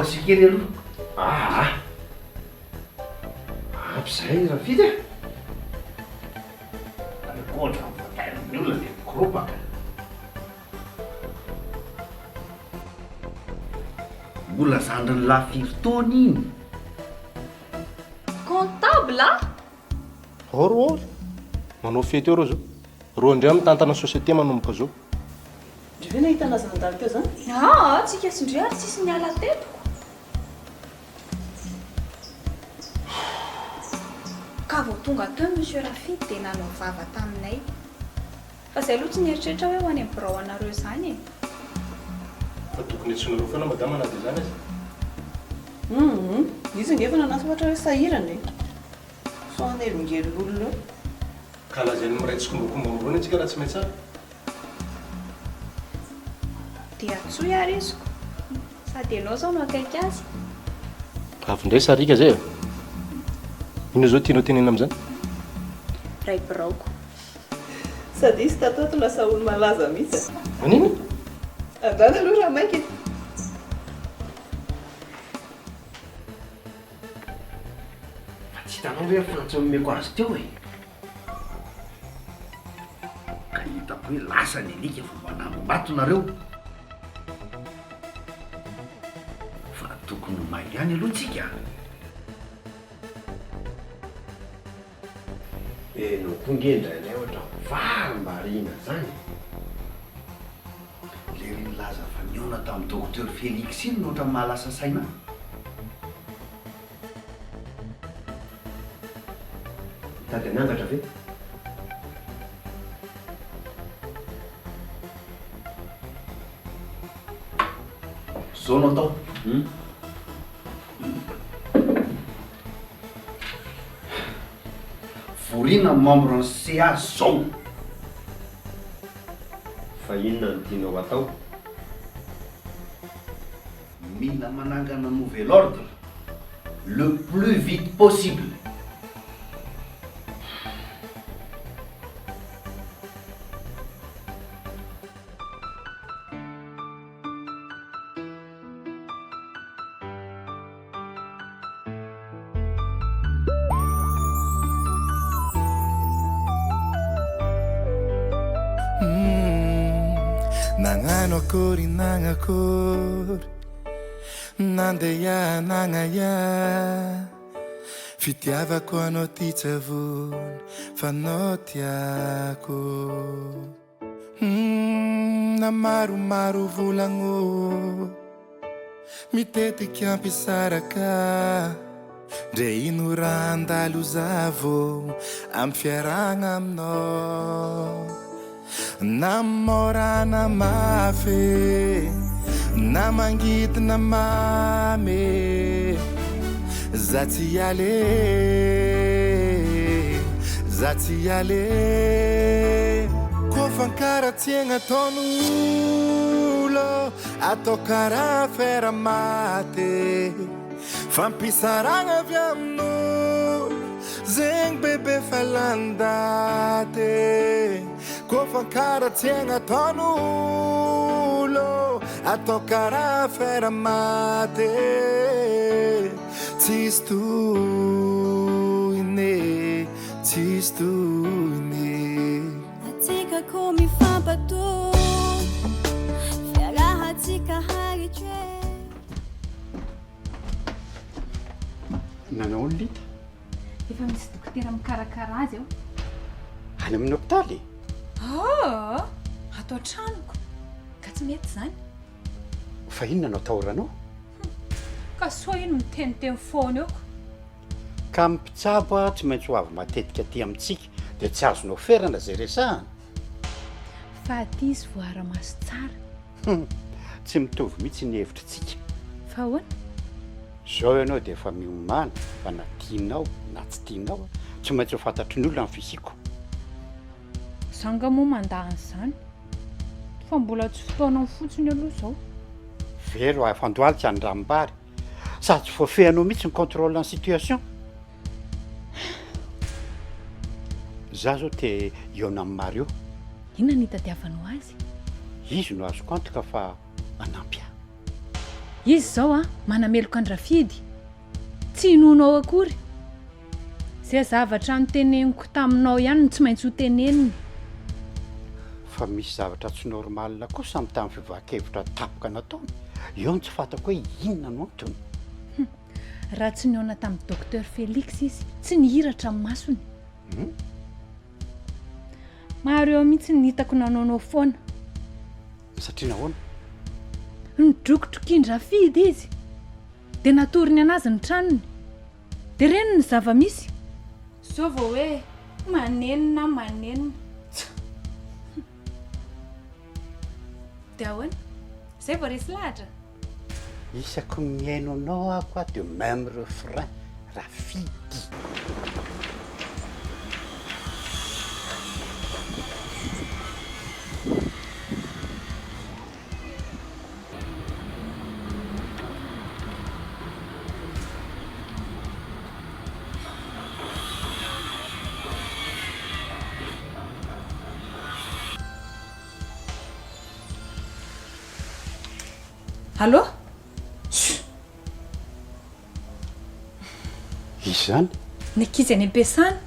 sikely aloha. Amp'izay raha vita rekotra mivatain'ny olona dia mikropaka. Mbola zandry ny lafiritaony iny. Comptable? Oro manao fety eo reo zao. Ro indray mitantana société manomboka zao. Ndrevy nahitana zandary teo zany? Tsika sindry ary tsisy niala teto. Ka vao tonga teo monsieur Rafity dia nanao vava taminay. Fa izay aloha tsy nieritreritra hoe ho any amin'ny birao anareo izany e. Fa tokony antsoinareo foana madama na dia zany azy. Izy ngefa nanasa ohatra hoe sahirany. So anelongelolona eo. Ka lazainy miraitsy kombakomba antsika raha tsy maintsy ary. Dia tsoy ary iziko. Sady ianao zao no akaiky azy. Avy indray sarika zay. Ino zao tianao tenena amin'izany? Ray biraoko. Sady izy tatoato lasa olo malaza mihitsy. Anino? Andana aloha raha mainky. Fa tsy hitanao hoe fantsy momeko azy teo e. Ka hitako hoe lasa ny alika vao manambatonareo. Fa tokony may ihany aloha tsika. No tonga indraindray ohatra vary marina zany. Le ry nilaza fa niona tamin'ny docteur Félix iny no ohatra mahalasa saina. Tady aniangatra ve? Zao no atao. Vorina membre ny CA zao. Fa inona no tianao atao? Mila manangana nouvel ordre le plus vite possible. Nangano akory nanakory nandeha nanaya fitiavako anao ty tsavony fa anao tiako na maromaro volagno mitetika ampisaraka ndre ino raha andalo zavo amy fiaragna aminao na morana mafy na mangidina mamy za tsy ale kofa nkaratsiagna taon'olo atao karaha Afera Maty fampisaragna avy amin'olo zegny bebe fa landate kofa nkaratsiagna taon'olo atao karaha Afera Maty tsisy tohiny atsika ko mifampato fiarahatsika haritre nanao ny lita Efa misy dokotera mikarakara azy eo. any amin'ny hôpitaly Atao tranoko. Ka tsy mety zany. fa inona no atahoranao Ka soa ino miteniteny foana eo. ka mipitsabo tsy maintsy ho avy matetika aty amintsika dia tsy azonao ferana zay resahana Fa aty izy voara-maso tsara. tsy mitovy mihitsy ny hevitritsika Fa ahoana? zao ianao dia efa miomana fa na tianao na tsy tianao tsy maintsy ho fantatry ny olona ny fiziko Zanga moa mandahany zany. Fa mbola tsy fotoanao fotsiny aloha zao. velo afandoalika ny rambary sady voafehanao mihitsy ny contrôle ny situation za zao te iona amin'ny Mario Inona ny hitadiavanao azy? izy no azoko antoka fa manampy ahy izy zao a manameloka andrafidy tsy inonao akory zay zavatra noteneniko taminao ihany no tsy maintsy ho teneniny fa misy zavatra tsy normalina kosa amin'ny tamin'ny fivahan-kevitra tapoka nataony eo no tsy fantako hoe inona no antony raha tsy niona tamin'ny docteur Félix izy tsy nihiratra amin'ny masony maro eo mihitsy ny hitako nanaonao foana satria nahoana nidrokotrok'indrafidy izy dia natoriny anazy ny tranony dia reny ny zava-misy so vao hoe manenina dia ahoana zay vao resy lahatra isako miaino anao ako a de même refrain rafidy Allô? izy zany Ny ankizy any am-piasana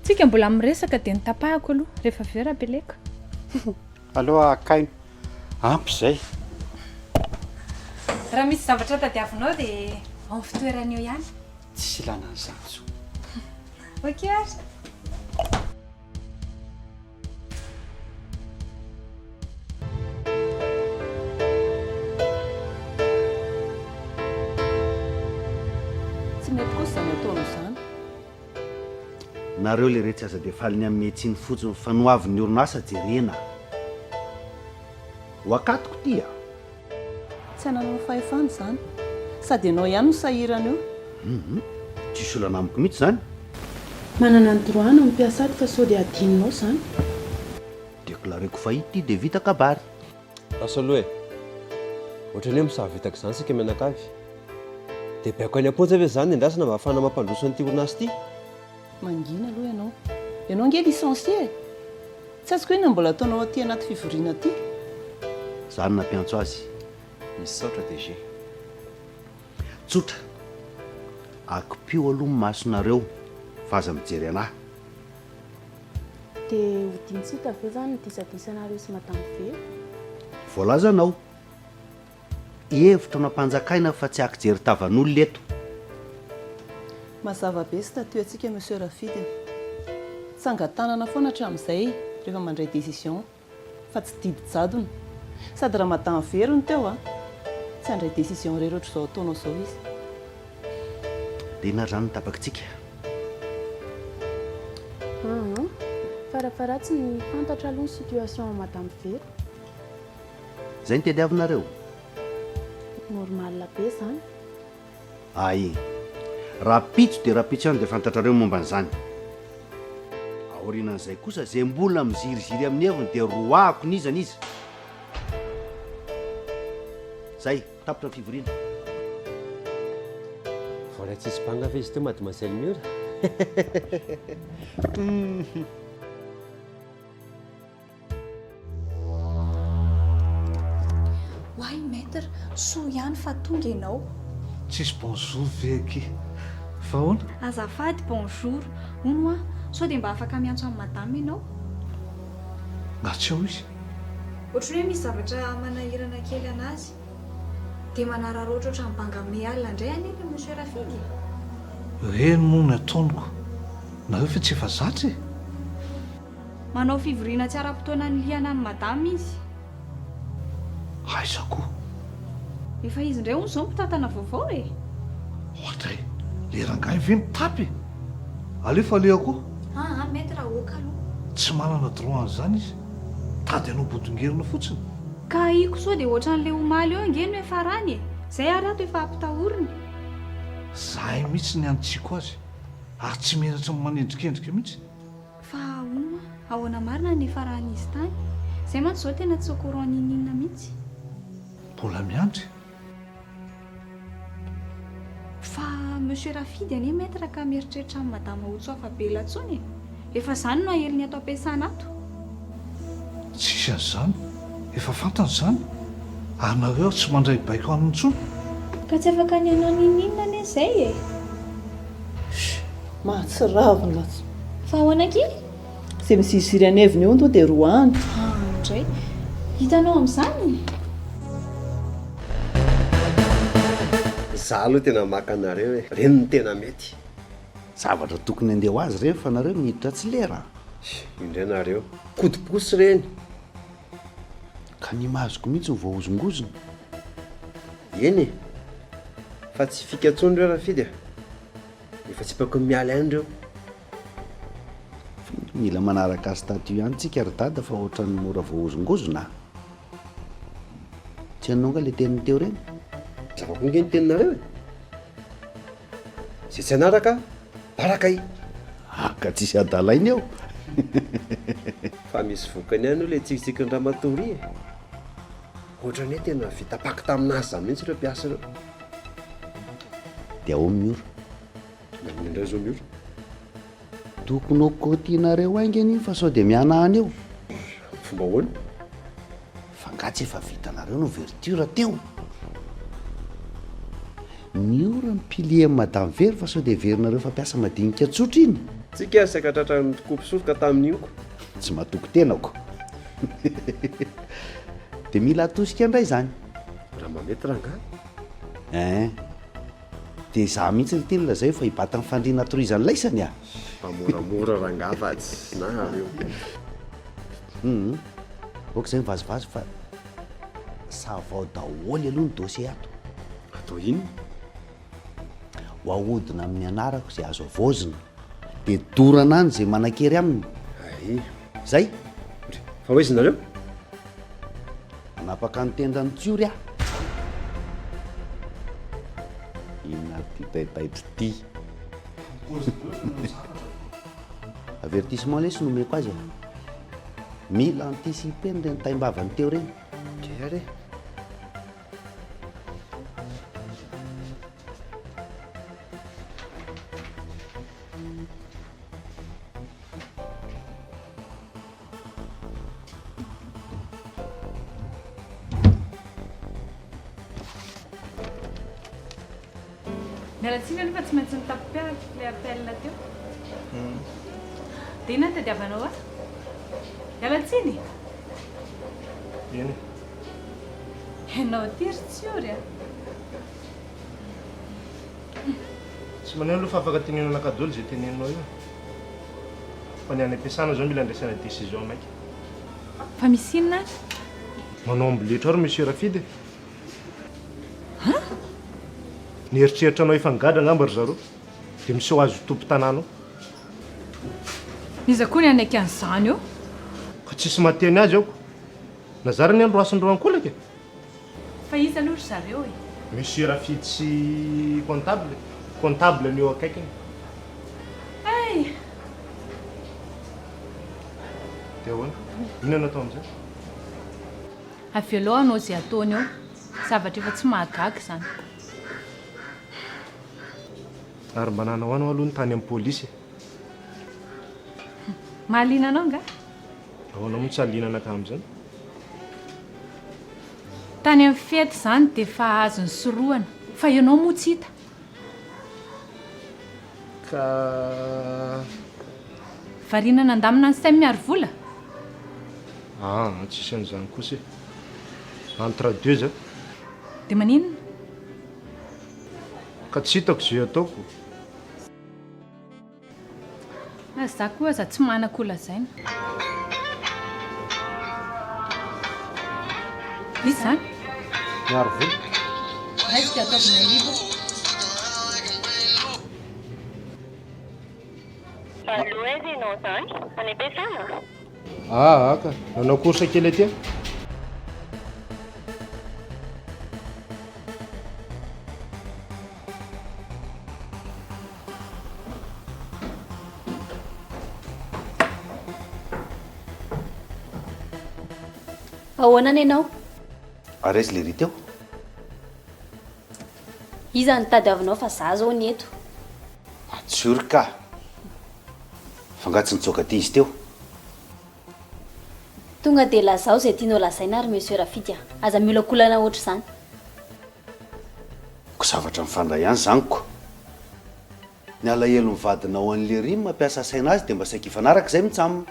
tsika mbola miresaka dia nitapahako aloha rehefa vera beleka aloha akaino ampy zay raha misy zavatra tadiavinao dia ao amin'ny fitoerana eo ihany tsy ilana an'izany so ok ary tsy mety kosa zany ataon'izany nareo le retsy aza dia faliny amin'ny etsiny fotsiny fanoaviny orinasa jerena ho akatoko tya tsy hananao fahefany zany sady ianao ihany no sahirana eo tsisy olana amiko mihitsy zany manana ny droit no mipiasady fa sao dia adininao zany deklareko fahity dia vita kabary asa aloha e ohatrany hoe misavitaka izany sika menakavy dia baiko any am-potsy ave zany endrasana mba hafana mampandroso an'ity orinasy ity mangina aloha ianao nge licencié tsy azoko hoe na mbola ataonao aty anaty fivoriana aty zany nampiantso azy misy saotra DG tsotra akopio aloha masonareo fa aza mijery anahy dia hodintsika ve zany disadisanario sy madame ve voalazanao hevitra nampanjakaina fa tsy akijery tavan'olona eto mazava be sy tatio antsika monsieur Rafide tsangatanana foana hatramin'izay rehefa mandray décision fa tsy didy jadona sady raha madame verony teo a tsy handray décision rery ohatr' izao ataonao izao izy dia inarany tapakitsika farafaratsy ny fantatra aloha ny situation madame ve zay ny tediavinareo normal be zany ay raha pitso dia raha pitso ihany dia fantatrareo momba n'izany aorinan'izay kosa zay mbola miziriziry amin'ny heviny dia roako nizana izy zay tapitra ny fivoriana vola tsisy banga fa izy teo mademoiselle mura hoay maître soa ihany fa tonga ianao tsisy bonjour veky fa hoana azafady bonjour hono a sao dia mba afaka miantso amin'ny madame ianao ngatsy ao izy ohatrany hoe misy zavatra manahirana kely anazy dia manararoatra oatra ny bangame alina indray anefa monsieur Rafide reny moa ny ataoniko nareo fa tsy efa zatry manao fivoriana tsy ara-potoana ny liana amin'ny madame izy aizako efa izy indray hono izao mpitatana vaovao e ohatra e le rangay ve mitapy alefa alehako maître aoka aloha tsy manana droit an'izany izy tady anao bodongerina fotsiny ka iko sao dia ohatran'le omaly eo angeny hoe farany e zay ary ato efa ampitahoriny zahay mihitsy ny antsiko azy ary tsy menatra manendrikendrika mihitsy fa ono ahoana marina ny faran'izy tany izay mantsy izao tena tsy au courant ninina mihitsy mbola miandry fa monsieur Rafidy anie maître ka mieritreritra amin'ny madama Otsoafa be latsony efa izany no aheliny ato ampiasana ato tsisy an'izany efa fantany izany ary nareo tsy mandray baiko anontsony ka tsy afaka ny anao ninina anie izay e mahatsiravina fa ahoana-ky izay misisiry aneviny io nto dia roa andro indray hitanao amin'izany za aloha tena maka anareo e reny ny tena mety zavatra tokony andeha ho azy reny fa nareo miditra tsy lera indray nareo kodiposy reny ka ny mahazoko mihitsy ny voaozongozona eny e fa tsy fikatsony reo raha fidy efa tsy pako miala andreo mila manaraka azy tato ihany tsika ry dada fa ohatran'ny mora voaozongozona tsy anonga le teniny teo reny zavakonge ny teninareo e zay tsy anaraka baraka i aka tsisy adalainy eo fa misy vokany ihany io le tsikitsiky ny ramatory e ohatrany hoe tena vitapaky taminazy zany mihitsy ireo mpiasa ireo dia ao miora namin'ny indray zao miora tokony okotianareo aingany fa sao dia mianahany eo fomba hoany fa ngatsy efa vitanareo no verture teo miora mipilie amin'ny madame very fa sao dia verinareo fa mpiasa madinika tsotra iny tsika sakatratra ny tokopisoroka tamin'inko tsy matoko tenako dia mila atosika indray zany raha mamety ranga dia za mihitsy ny teny lazay fa hibata ny fandriana torizany laisany moramora ranga tsy na reo oka izay mivazivazy fa savao daholy aloha ny dossier ato atao iny ho ahodina amin'ny anarako izay azo avozina dia dorana any izay manan-kery aminy ay zay fa hoe zinareo anapaka ny tendany tsiory ah inona ty taitaitry ty avertissement lesy nomeko azy mila anticiper ny reny taimbavany teo reny kere mialatsiny aloha fa tsy maintsy nitapipiaraka le appel teo dia inona tadiavanao a mialatsiny eny ianao tiry tsiory a tsy maneno aloha fa afaka tenenana kadolo zay tenenanao io fa ny any ampiasana zao mila andraisana décision maiky fa misy inona any manao amboletra ary monsieur Rafidy ny eritreritra anao efa nigadra angamba ry zareo dia miseho azo tompo tanànao iza koa ny anaiky an'izany eo ka tsisy mateny azy aoko nazarany andro asiny ro ankolaka e fa izy aloha ry zareo e monsieur Rafidy sy comptable ny eo akaikiny ay dia ahoana inona natao amin'izay avy aloha anao izay ataony eo zavatra efa tsy mahagaga izany ary mba nanao anao aloha ny tany amin'ny pôlisy mahaliana anao nga ahoana moa tsy alianana ka amin'izany tany amin'ny fety izany dia efa azony soroana fa ianao moa tsy hita ka variana nandamina ny système miaro vola tsisy an'izany kosa entre deux za dia maninona ka tsy hitako zay ataoko na za koa za tsy manako lazaina izy zany miaro vola raisika ataovina libo aloha aiza ianao zany any ampiasana aka nanao korsa kely aty ahoana ny ianao aresy le ry teo iza ny tadiavinao fa za zao ny eto atsory ka fangatsy nitsoaka ty izy teo tonga dia lazao izay tianao lazaina ary monsieur Rafidy aza miolakolana ohatr' izany ko zavatra mifandray ihany zaniko ny alahelo mivadinao an'le ry mampiasa saina azy dia mba saika ifanaraka izay mitsamina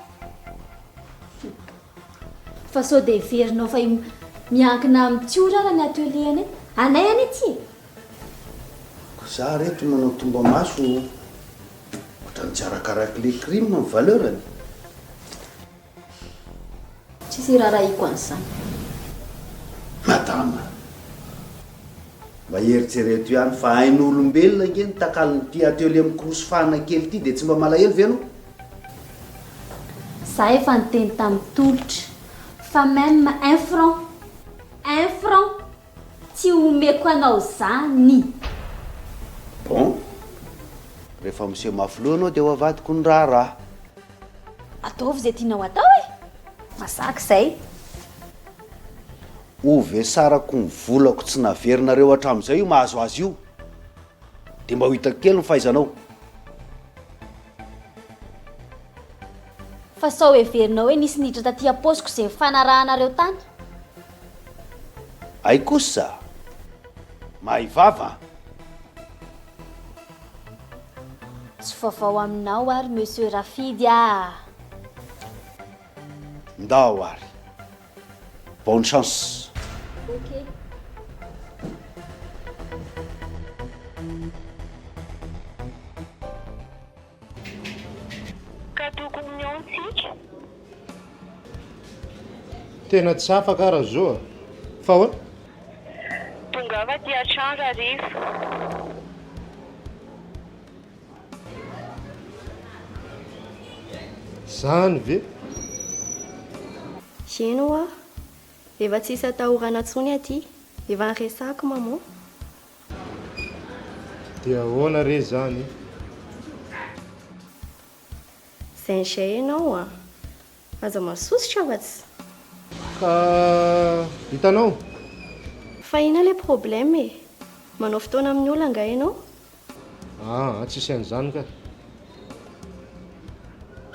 fa sao dia heverinao fa miankina amin'ny tsiora raha ny atelier any anay any ity ko za reto manao tomba maso ohatrany tsy arakaraky le crime ny valeurany tsisy raha iko an'izany madama mba heritsereto ihany fa hain'olombelona nge ny takalonyty atelier mikorosofahana kely ity dia tsy mba malahelo ve anao za efa niteny tamin'ny tolotra fa même 1 franc tsy omeko anao zany bon rehefa monsieur mafilo anao dia ho avadiko ny raharaha ataovy izay tianao atao e masaka izay ovy sarako ny volako tsy naverinareo hatramin'izay io mahazo azy io dia mba ho hitako kely ny fahaizanao fa sao heverinao hoe nisy niditra taty aposiko izay fanarahanareo tany ay kosa mahivava tsy vaovao aminao ary monsieur Rafidy ndao ary bonne chance ok ka tokony miontsika tena tsy afaka raha zao fa ahoana tonga va ty an-trano raha rehefa zany ve Geno a efa tsisy atahorana ntsony aty efa nyresako mamo dia ahoana re zany zay nizay ianao a aza masositra afa-tsy ka hitanao fa ina le problème e manao fotoana amin'ny olona nga ianao tsisy an'izany ka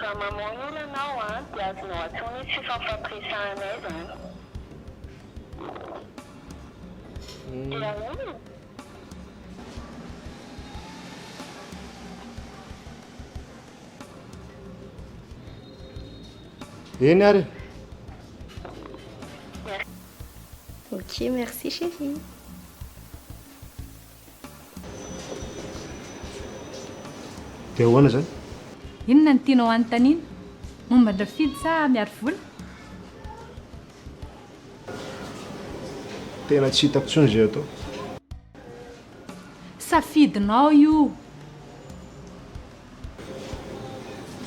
raha mamoana olona anao a dia azonao atsony tsy famfampirisananay zany dia olona eny ary ok merci chérie dia ahoana zany inona ny tianao anontaniana momba ny Rafidy sa miaro vola tena tsy hitako tsony zay atao safidinao io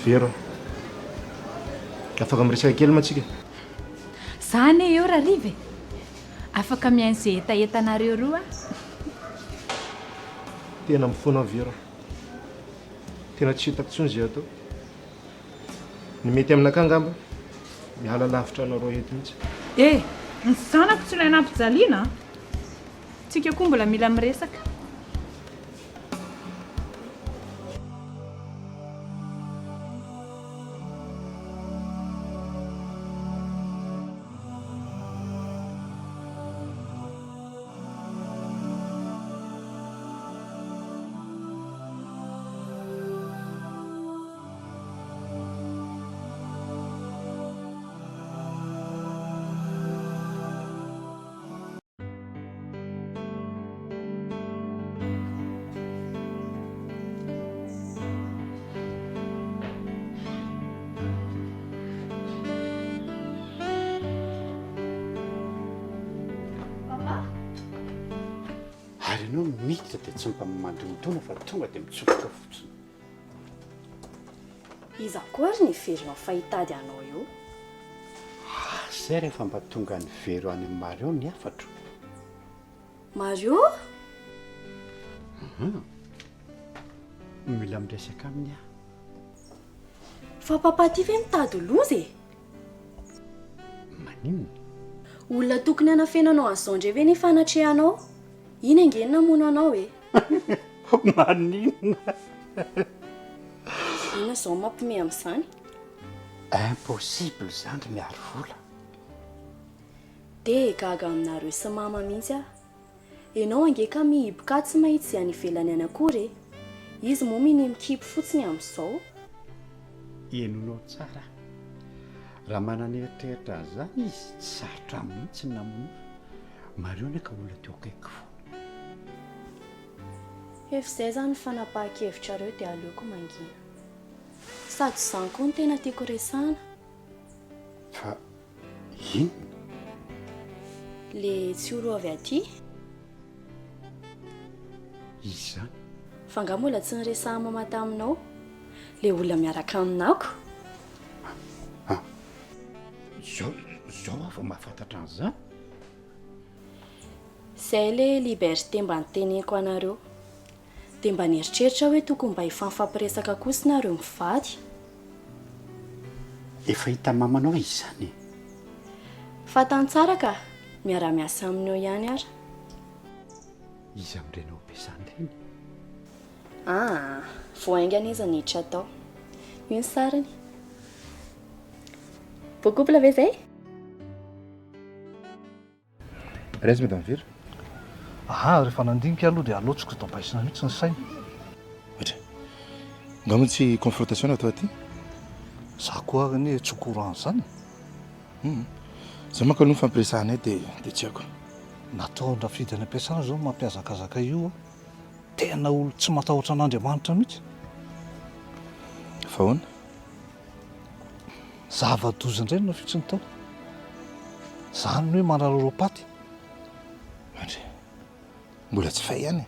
vero afaka miresaka kely matsika zany eo raha rive afaka mihaino izay etaetanareo roa tena mifona vero tena tsy hitako tsony zay atao ny mety aminaka angamba miala lavitra anao roa eto mihitsy ny zanako tsy ilay nampijaliana tsika koa mbola mila miresaka ary ianao miditra dia tsy mba mandrontona fa tonga dia mitsofoka fotsiny iza koa ary ny verinao fahitady anao io zay rehefa mba tonga ny vero any amin'ny Mario ny afatro Mario mila miresaka aminy fa papa ty ve mitady loza e maninona olona tokony hanafenanao an'izao indray ve nefa hanatrehanao? Ina angeny namono anao e? Maninona? Ina izao mampime amin'izany? Impossible izany miaro vola. Dia gaga aminareo sy mama mihitsy aho. Ianao ange ka mihiboka tsy mahitsy any ivelany any akory e. Izy moa miny mikipy fotsiny amin'izao. Enonao tsara. Raha manana eritreritra an'izany izy tsy sarotra mihitsy ny namono. Mareo ny ka olona teo akaiky foana. Efa izay zany fanapahan-kevitrareo dia aleoko mangina. Sady izany koa ny tena tiako resahana. Fa ino? Le tsy oro avy aty. Izy zany? Fa nga mbola tsy niresahana Maty aminao. Le olona miaraka aminako. Zao afa mahafantatra an'izany. Izay le liberté mba niteneko anareo. Dia mba nieritreritra hoe tokony mba hifanfampiresaka kosa nareo mivady. Efa hita mamanao izy zany. Fa Tantara ka miara-miasa aminao ihany ara. Izy amin'irenao ampiasany ireny. Voaingana izy niditra tao. Io ny sarany. Beau couple ve zay? Raizy madame Vera. Rehefa nandinika aloha dia alotsiko tampaisina mihitsy ny saina. Ohatra. Ngamo tsy confrontation atao aty? Za koa agny tsy courant zany. Za manko aloha fampiresahanay dia tsy haiko. Natao rafidy any ampiasana zao mampiazakazaka io. Tena olo tsy matahotra an'Andriamanitra mihitsy. Fa hoana? Zava-doza indray no fitsiny tao. Zany hoe manaroro paty. Andre, mbola tsy fay ihany.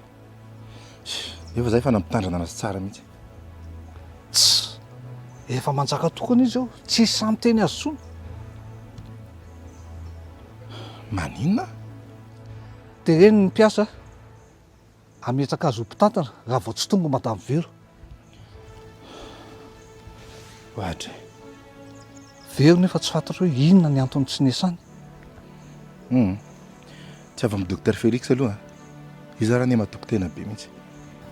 Efa zay fa nampitandrina anazy tsara mihitsy. Efa manjaka tokony izy eo, tsy samy teny azy tsony. Maninona? Tereny ny mpiasa ametaka azy ho mpitantana raha vao tsy tonga madame Vera. Ohatra. Vera nefa tsy fantatra hoe inona ny antony tsy nesany. Tsy avy amin'ny docteur Félix aloha. Izy raha ny mahatoky tena be mihitsy.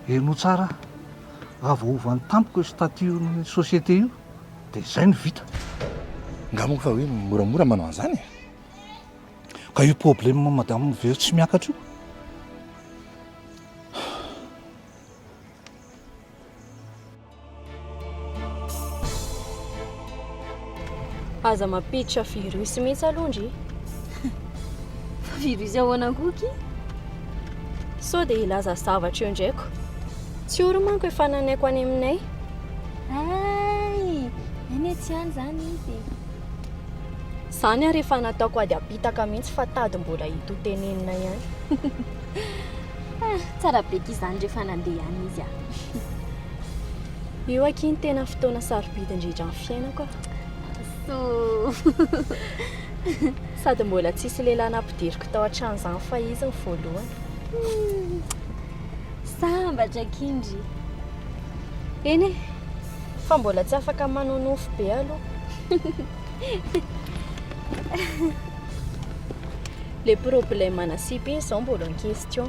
Eno tsara. Raha vao ovany tampoko io statut-ny société io dia izay no vita. Ngamoko fa hoe moramora manao an'izany. Ka io problème madame Vera tsy miakatra io. Aza mampiditra virus mihitsy alondry. Fa virus ahoana koky? Sao dia ilaza zavatra eo ndraiko. Tsy oro manko efa nanaiko any aminay. Eny tsy any zany izy. Zany ary efa nataoko ady apitaka mihitsy fa tady mbola hito tenenina ihany. Tsara be izany rehefa nandeha any izy Io akiny tena fotoana sarobidy indrindra amin'ny fiainako. Sady mbola tsisy lehilahy nampidiriko tao an-trano izany fa izy ny voalohany. Sambatra kindry. Eny fa mbola tsy afaka manonofo be aloha. Le problème nasipy iny izao mbola ny question.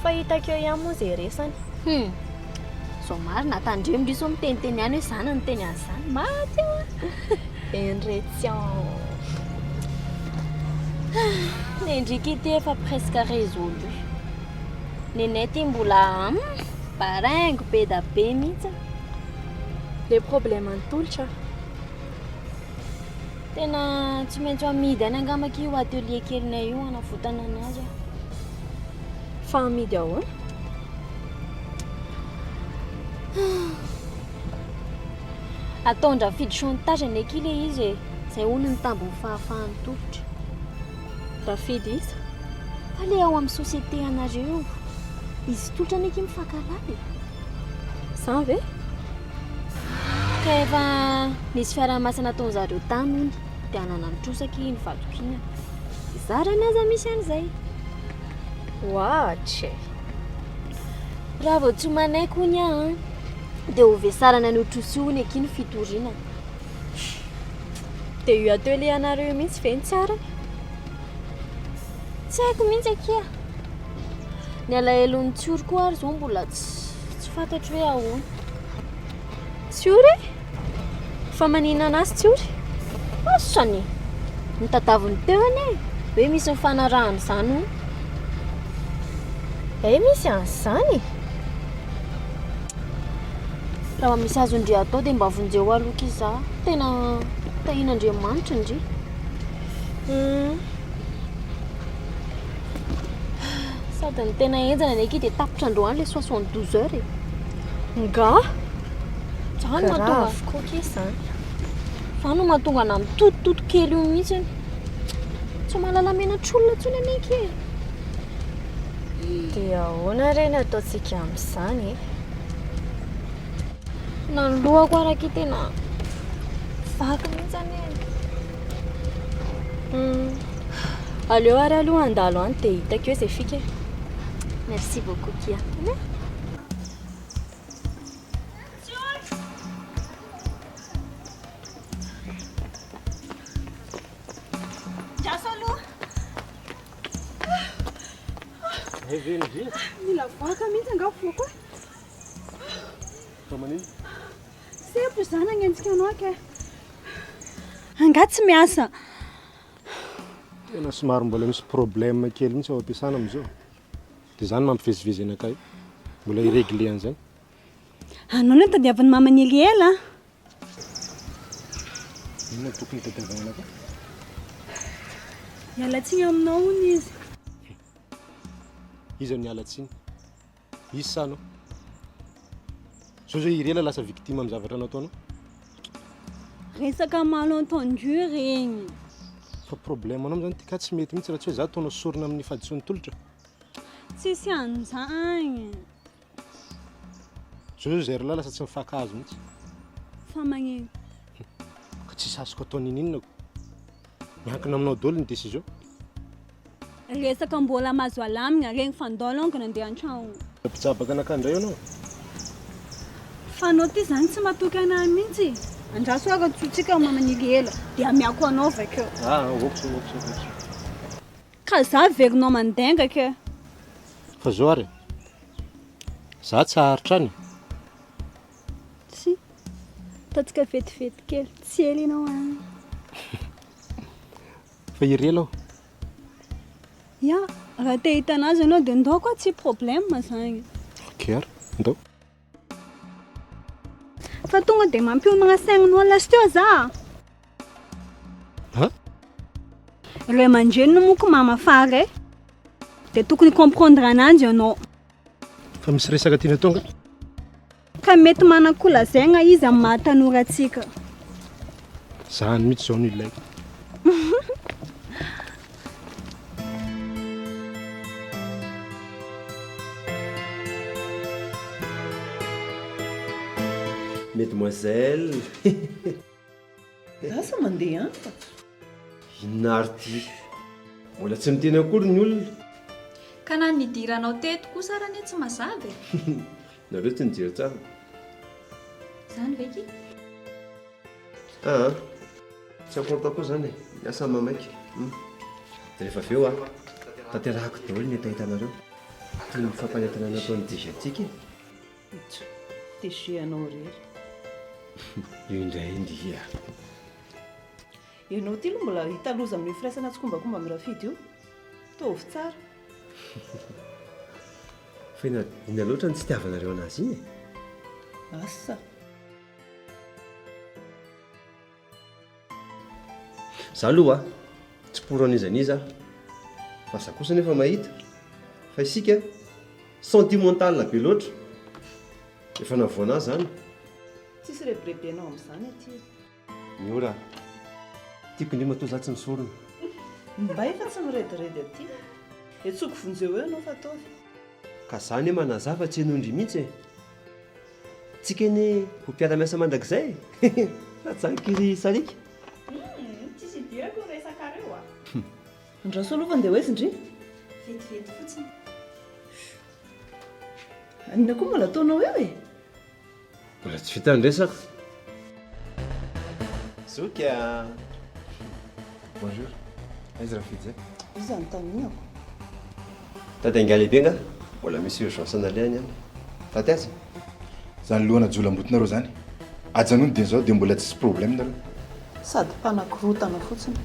Fa hitako eo ihany moa izay resany. Zao marina tandreo indriso miteniteny ihany hoe zana ny teny an'izany. Maty Enretion. Nendriky ity efa presque résolu. Nenay ty mbola barango be da be mihitsy. Le problème antolotra. Tena tsy maintsy amidy any angamaka io atelier kelinay io anavotana anazy. Fa amidy ahoana? Ataondra fidy chantage ny akile izy e. Zay hono ny tambony fahafahany tolotra. Rafidy izy? Fa le ao amin'ny société anareo. Izy tolotra ny eky mifankalala. Zany ve? Ka efa nisy fiarahamasina ataony zareo tany hony. Dia ananantrosaky ny vadokina. Zarany aza misy an'izay. Ohatry. Raha vao tsy manaiko hony aho dia ho vesarana ny otrosy hony eky ny fitoriana. Dia io atelier anareo mihitsy ve ny tsara? Tsy haiko mihitsy akia. Ny alahelon'ny tsioro koa ary zao mbola tsy fantatro hoe ahoana. Tsiory? Fa manina anazy tsiory? Asany nitadaviny teo anie hoe misy mifanarahana izany ho. Misy an'izany. Raha misy azo indri atao dia mba vonjeo aloka izaho. Tena tahian'Andriamanitra indri. Sady ny tena enjana ny aky dia tapitra androany ilay 72 heures e. Nga? Zany mahatonga avokoa izany. Zany no mahatonga ana mitotototo kely io mihitsy. Tsy mahalala menatr'olona intsony any aky e. Dia ahoana re ny ataontsika amin'izany e? Na ny lohako araka tena vaky mihitsy any e. Aleo ary aloha andalo any dia hitako eo izay fika. Merci beaucoup Kia. Mila voaka mihitsy nga voako. Manino? Sepo izany agnenjika anao ake. Anga tsy miasa. Tena somary mbola misy problème kely mihitsy ao am-piasana amin'izao. Dia izany mampivezivezy anakay. Mbola irréglé an'izany. Anao no tadiavan'ny mamany eliela. Inona no tokony tadiavana anakay? Hialatsiny aminao hono izy. Izy ny alatsiny. Izy sa anao? So zao irela lasa victime amin'ny zavatra nataonao? Resaka malentendu regny. Fa problème anao zany tika tsy mety mihitsy raha tsy hoe za ataonao sorona amin'ny fadison'ny tolotra. Tsisy an'izany. Zao zay rola lasa tsy mifankahazo mihitsy. Fa magnino? Ka tsy sasiko atao ninonako. Miankina aminao daholo ny décision. Resaka mbola mahazo alamina regny fandolongo nandeha an-tragno. Mpitsabaka anakandray anao. Fa anao ty zany tsy matoky anahy mihitsy. Andraso aga tsotsika mamany eliela dia amiako anao vakeo. Ops. Ka za verinao mandenga ke. Fa zao ary. Za tsy haharitra any. Si. Tatsika vetivety kely. Tsy ely ianao any. Fa irela. Ya, raha te hita anazy ianao dia ndao koa tsy problème zany. Ok ary, ndao. Fa tonga dia mampiomagna saigninao lasy teo za. Ray aman-dreny no moko mama fary dia tokony comprendre ananjy ianao. Fa misy resaka tiana tonga? Ka mety manakolazaigna izy amin'ny mahatanora antsika. Zany mihitsy zao no ilaiko. Mademoiselle. Asa mandeha an? Inona ary ty? Mbola tsy miteny akory ny olona. Ka na nidiranao teto kosa raha ny tsy mazava e. Nareo tsy nijery tsara. Zany ve ki? Tsy aporta koa zany e. Miasa mamaiky. Dia rehefa avy eo tanterahako daholo ny atahitanareo. Toy ny fampanentana nataon'ny dizatsika. Tegeanao rery. Io indray ndia. Ianao ty aloha mbola hitaloza amin'ny firaisana tsy kombakomba amin'ny rafidy io. Tovy tsara. Fa ina loatra ny tsy tiavanareo anazy iny e. Asa. Za aloha tsy poran'izaniza fa za kosa nefa mahita fa isika sentimental be loatra. Efa navoana zany. Tsisy rebrebenao amin'izany aty. Miora. Tiako indrindra toa za tsy misorona. Mba efa tsy mirediredy aty. Etsoko vonjeo eo anao fa ataovy. Ka zany hoe manazava tsy henondry mihitsy e. Tsika eny ho mpiara-miasa mandrakizay e. Natsankiry sarika. Tsisy idirako resakareo a. Andraso aloha fa andeha hoaizy indri? Vetivety fotsiny. Anina koa mbola ataonao eo e? Mbola tsy vita ny resaka. Zoka. Bonjour. Aiza rafidy zay? Izy anontaniako. Tady angalehibe nga mbola misy urgence nalehany any. Taty aza. Zany lohana jolam-botinareo zany. Ajanony dia zao dia mbola tsisy problème nareo. Sady mpanakorotana fotsiny.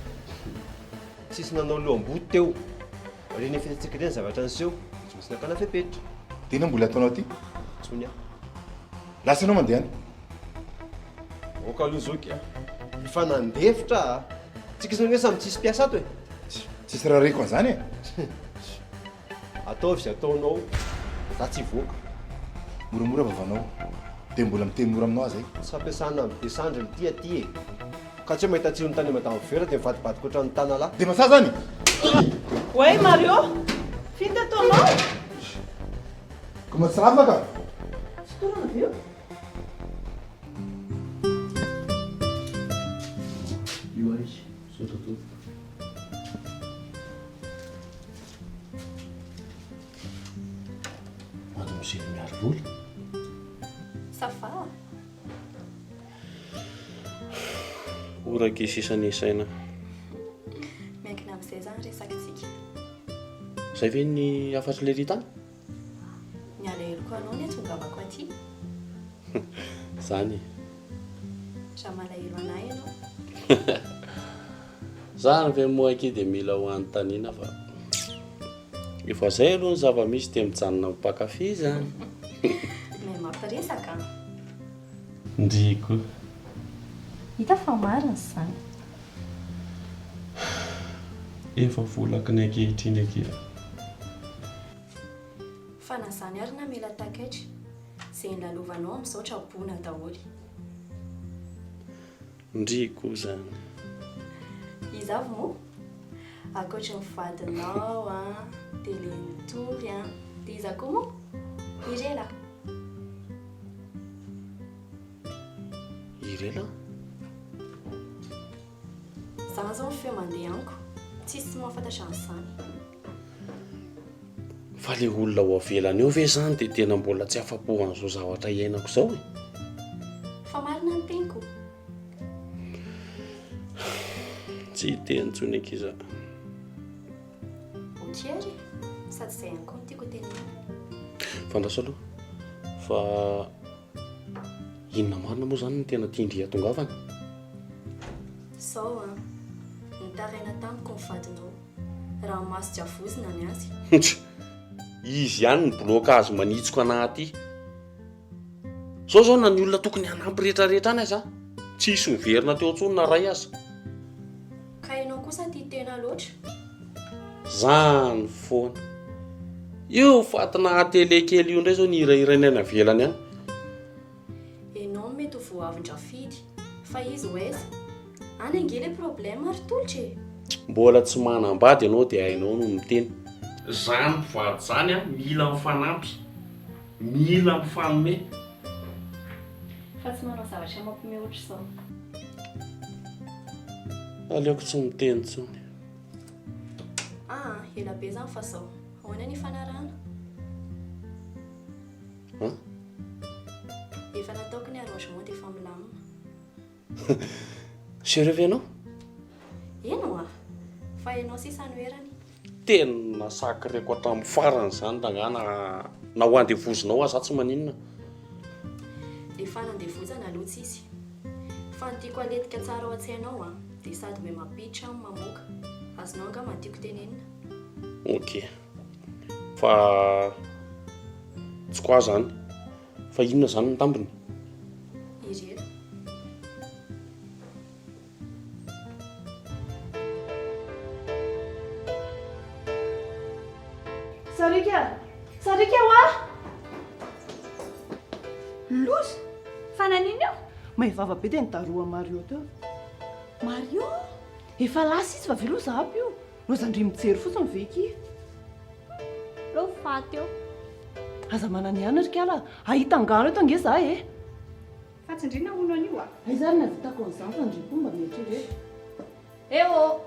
Tsisy nanao loam-boty teo. Reny fitatsika ireny zavatra niseho. Tsy misy nakana fepetra. Tena mbola ataonao ty? Tsony aho. Lasa anao mandeha any? Oka aloha zoky a. Efa nandefitra. Tsika izy hoe samy tsisy mpiasa ato e. Tsisy raha reko an'izany e. Ataovy izay ataonao. Za tsy voaka. Moramora vavanao. Dia mbola miteny mora aminao azy. Tsy fampiasana amin'ny desandra ny ty aty e. Ka tsy mahita tsiro ny tany madame Vera dia mivadibadika ohatran'ny tanalahy. Dia masa zany? Ouais Mario, fita ataonao? Comment ça va ka? Tsy torana ve io? Iray, sototo. Maty misy miaro voly. Ça va? Oraka sisany saina. Miankina amin'izay zany resakitsika. Zay ve ny afatry le ritany? Ny alahelo koa anao ny tongavako aty. Zany. Raha malahelo anay ianao. Zany ve moa aky dia mila ho anontaniana fa efa zay aloha ny zava-misy dia mijanona mpakafy zany. May mampiresaka. Ndriko. Hita fa marina zany. Efa volaka ny ankehitriny aky. Fa na zany ary na mila takaitra. Izay nilalovanao amin'izao trabona daholo. Ndriko zany. Izy avy moa akoatra ny vadinao dia le mitohy dia izy koa moa Irela. Irela? Zany zao ny feo mandeha amiko. Tsisy mahafantatra an'izany. Fa le olona ho avelany eo ve zany dia tena mbola tsy afa-po an'izao zavatra iainako izao e. Fa marina ny teniko. Tsy hiteny tsony ankiza. Otiery sady izay ihany koa no tiako tenena. Fandrasa aloha fa inona marina moa zany no tena tiandria tongavana? Sao nitaraina tamiko ny vadinao. Raha maso jiavozina ny azy. Izy ihany ny blokazy manitsiko anaty. Zao na ny olona tokony hanampy rehetrarehetra any aza. Tsisy miverina teo ntsony na ray aza. Ka ianao kosa tia tena loatra. Zany foana. Io fatina atele kely io ndray zao ny irairay ny avelany any. Ianao mety ho voavin-drafidy. Fa izy hoeza. Any angely problème ary tolotra e. Mbola tsy manambady ianao dia hainao no miteny. Zany vady zany mila mifanampy. Mila mifanome. Fa tsy manao zavatra mampime ohatra izao. Aleoko tsy miteny tsony. Ela be zany fa sao. Ahoana ny fanarahana? Efa nataoko ny arrangement dia efa milamina. Sérieux ve ianao? Eno fa ianao sisa noerany. Tena sakreko hatramin'ny farany zany dangana na ho andevozonao aza tsy maninona. Efa nandevozana aloha tsisy. Fa ny tiako aletika tsara ao an-tsainao dia sady me mampiditra mamoaka. Azonao anga matiako tenenina. Ok. Fa tsy koa zany. Fa inona zany ny tambiny? Irela. Sarika wa? Lozy? Fa nanino io? Mahivava be dia nitaroa Mario teo. Mario? Efa lasa izy fa ve loza aby io? Lozandry mijery fotsiny veky. Reo faty eo. Aza manana ihany ry kala. Ahita angano eto ange za e. Fa tsy indrina hono an'io Aizary navitako an'izany fa ndry pomba mietrereta. Eo.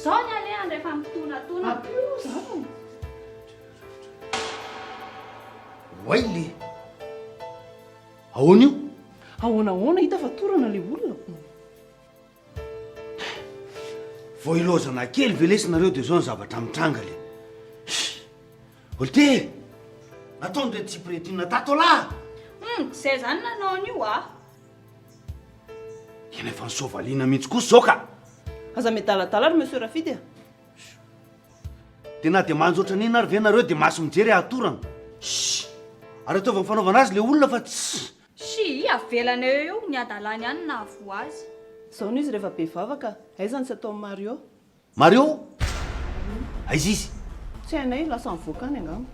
Zao ny aleha rehefa mitonatona. Apio zany. Waily. Ahoana io? Ahoana hita fa torana le olona. Vao ilozana kely velesina reo dia zao ny zavatra mitranga le. Olite! Nataony re tsy piretina tato lahy! Zay zany nanao an'io a. Ena efa nisovaliana mihitsy kosa zao ka! Aza midaladala ary monsieur Rafidy. Tena dia manjoatra nina ary ve nareo dia maso mijery atorana. Ary ataova ny fanaovana azy le olona fa tsy... Si avelana eo ny adalany ihany na avo azy. Zao no izy rehefa be vavaka, aizany tsy atao Mario. Mario? Aiza izy? Tsy hainay, lasa mivoaka any angamba.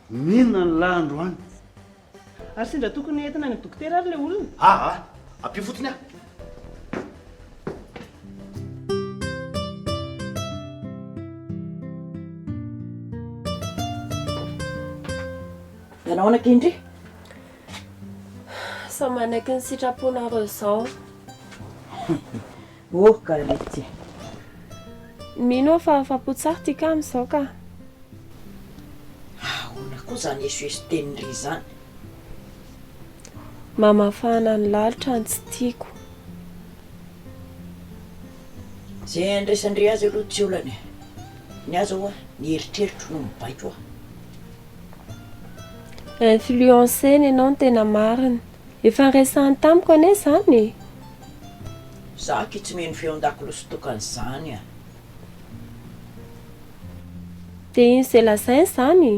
Minona ny lahy androany? Ary sindra tokony entina ny dokotera ary le olona. Ampio fotony aho. Ianao anakindry? Sa manaky ny sitraponareo izao. Karety. Mino fa afa-potsary ty ka amin'izao ka. Ahoana koa zany esoeso tenin'ry zany? Mamafana ny lalitra ny tsy tiako. Zay andraisandry azy aloha tsy olana. Ny azo hoa ny eritreritro no mibaiko hoa. Influenceny ianao ny tena marina. Efa nresany tamiko ane zany. Za ky tsy meno feon-dakilo sy tokan'izany a. Dia iny izay lazainy zany.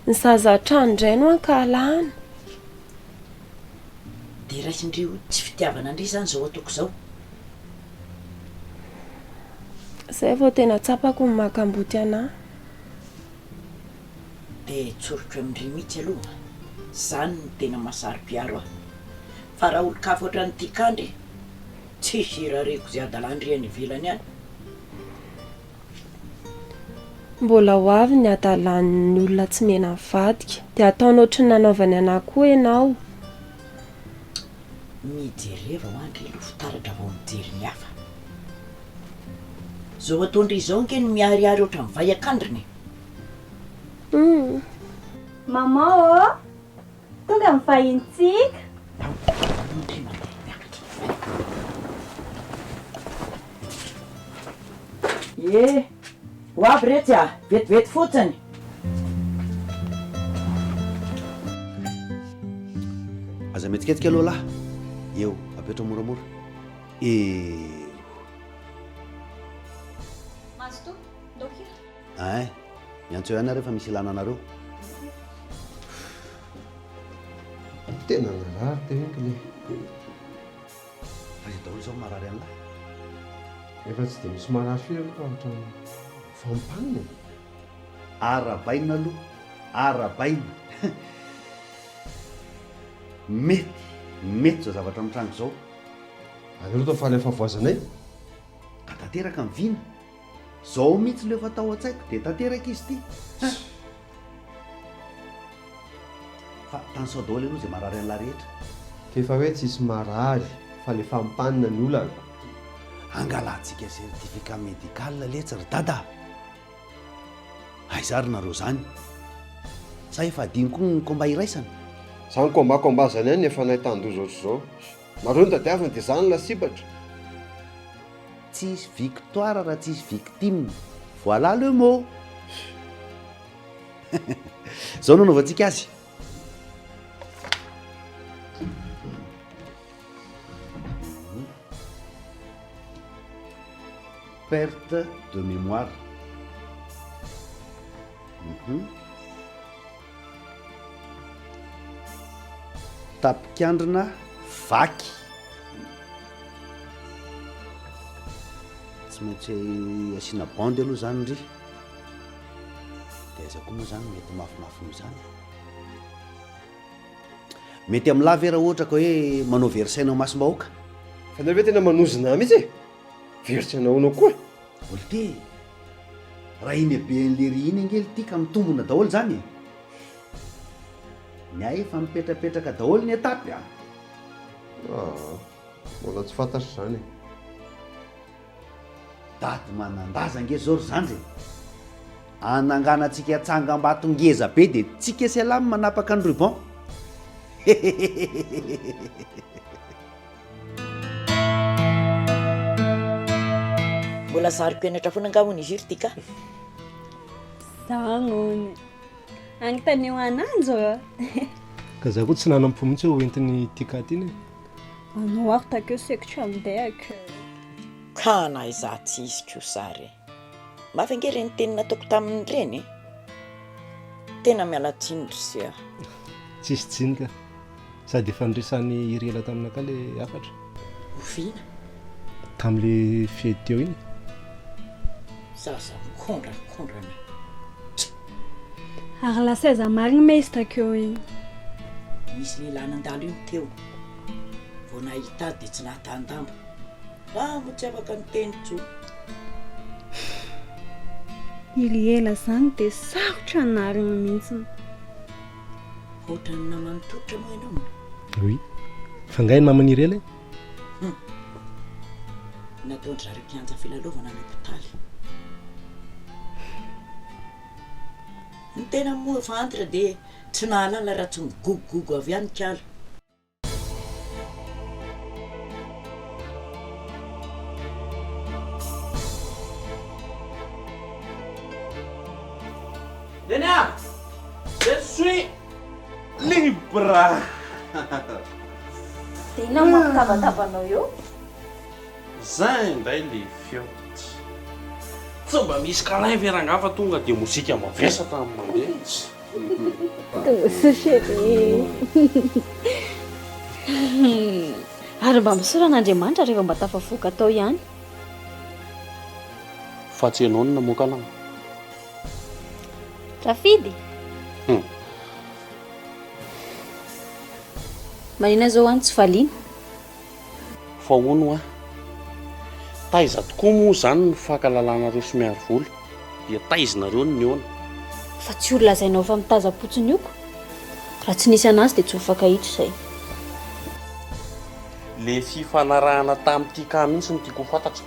Ny zaza trano indray no ankahalana. Dia raisindrio tsy fitiavana andry zany zao ataoko zao. Zay vao tena tsapako ny makamboty anahy. Dia tsorotro amindry mihitsy aloha. Zany no tena mahasaro-piaro aho. Fa raha olo-kafo ohatrany tikandry, tsisy irareko zay adalandry any ivelany any. Mbola ho avy ny adalan'ny olona tsy mena mivadika. Dia ataonao ohatry ny nanaovany anahy koa ianao. Mijereva ho andry ilo fitaratra vao mijery ny hafa. Zao ataondry izao nke ny miariary ohatry ny vaiakandriny. Mama tonga mivahintsika. Ho avy retsy vetivety fotsiny. Aza metiketika aloha lahy. Eo, apetra moramora. Masto, doki. Miantso eo ihany rehefa misy ilana anareo. Tena narary tenkiny. Fa izay daholo izao marary an'lahy. Efa tsy dia misy marary firy fa ohatrany fampanina. Arabaina aloha, arabaina. Mety zao zavatra mitranga zao. Aleo tao faly efa voazanay. Ka tanteraka ny vina. Zao mihitsy leo efa tao an-tsaiko dia tanteraka izy ty. Fa tany sao daholo aloha izay marary an'lahy rehetra. Kefa hoe tsisy marary fa le fampanina ny olana. Angalantsika certificat médical letsy ry dada. Aizary nareo zany. Sa efa adiny koa ny komba iraisana. Zany komba zany ihany efa nahitan-doza ohatr'izao. Nareo ny tadiavina dia zany lasibatra. Tsisy victoire raha tsisy victime. Voilà le mot. Zao nanaovantsika azy. Perte de mémoire. Tapikandrina vaky. Tsy maintsy asiana bandy aloha zany ry. Dia aiza koa moa zany mety mafimafy noho zany. Mety amin'ny lavera ohatra ka hoe manao verisaina masom-bahoaka. Fa nareo tena manozina mihitsy e. Veritra anao koa. Olite. Raha iny be an'lery iny angely tika mitombona daholo zany. Ny ahy efa mipetrapetraka daholo ny etapy a. Mbola tsy fantatro zany. Dady manandaza nge zao ry zany zay. Ananganantsika tsangam-bato ngeza be dia tsika selamy manapaka ny ruban. Mbola zariko enatra foana angambony izy io ry tika. Zagny agnontany eo ananjy ka za koa tsy nanam-po mihitsy ho entiny tikaty iny anao ary takeo sekotra mindehaka ka na izaho tsy izy ko sary mahafangery ny teny nataoko tamin'ireny tena miala tsindry sia tsisy jinika sady efa nirisan'ny irela taminaka le afatra ovina tamin'le fety teo iny zaza mikondrakondrana ary lasaiza marigny mesy takeo iny misy lehilahy nandalo iny teo vao nahita dia tsy nahatandamba raha mo tsy afaka ny teny tso iliela zany dia sarotra narigny mihitsiny ohatrany namanototra moa ianao oui fa ngay ny mamany irela nataony zareo mpianja filalaovana any hôpitaly ny tena moa vantra dia tsy nahalala raha tsy migogogogo avy any kala Denia, je suis libre. Tena mampitavatavanao eo Zay indray le fioty tsy mba misy kalahy verangafa tonga dia mozika mavesatra amin'ny mandeha toso chéri ary mba misoran'Andriamanitra rehefa mba tafafoka atao ihany fa tsy ianao no namoaka anahy rafidy manina zao any tsy valiana fa hono a taiza tokoa moa zany ny fankalalana sy miaro vola dia taizinareo ny ona fa tsy olo lazainao fa mitaza-potsiny ioko raha tsy nisy anazy dia tsy ho fakahitra izay le fifanarahana tamin'ity ka mihitsy ny tiako ho fantatra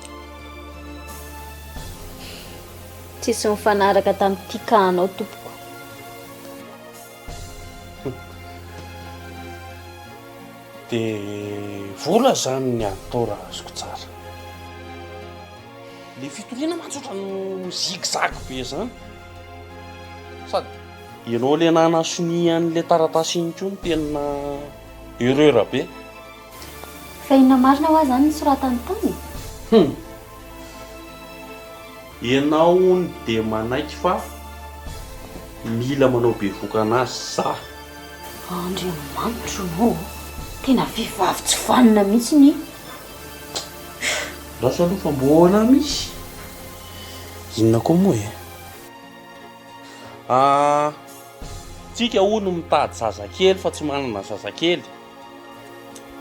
tsisy mifanaraka tamin'ity kahanao tompoko dia vola zany ny atao raha azoko tsara le fitoliana matsotra no zigzag be zany sady ianao le nanasony an'le taratasy iny koa ny tena erreur be fa inona marina ho azy zany ny soratany tany ianao ny dia manaiky fa mila manao be voka anazy za Andriamanitra anao tena vehivavy tsy vanina mihitsy ny lasa aloha fa mbola misy inona koa moa tsika hono mitady zazakely fa tsy manana zazakely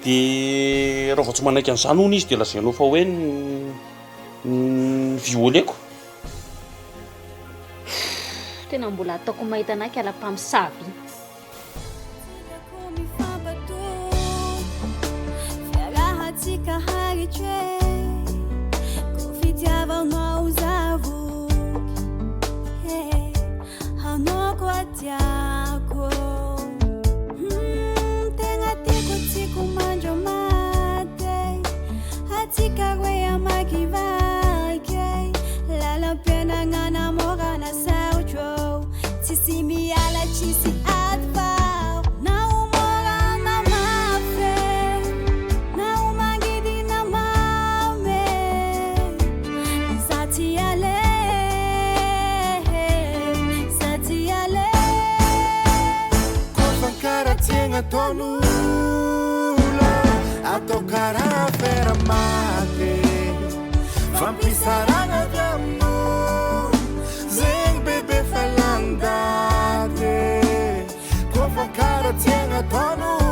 dia raha vao tsy manaiky an'izany hono izy dia lazainao fa hoe ny violeko tena mbola ataoko mahita anaky ala-mpamosavy fiarahatsika haritry ko fitiavanao zavoky hanao koa tiako tena tiako tsiko mandro maty atsika hoe amakivaky lalam-pianagna namorana sarotro tsisy miala tsisy atfao na umorana mafe na umangidina mame sati ale kofankara tiagna tonula atao kara Afera maty fampisaragna vyamino zegny bebe falandady kofankara tiagna tonula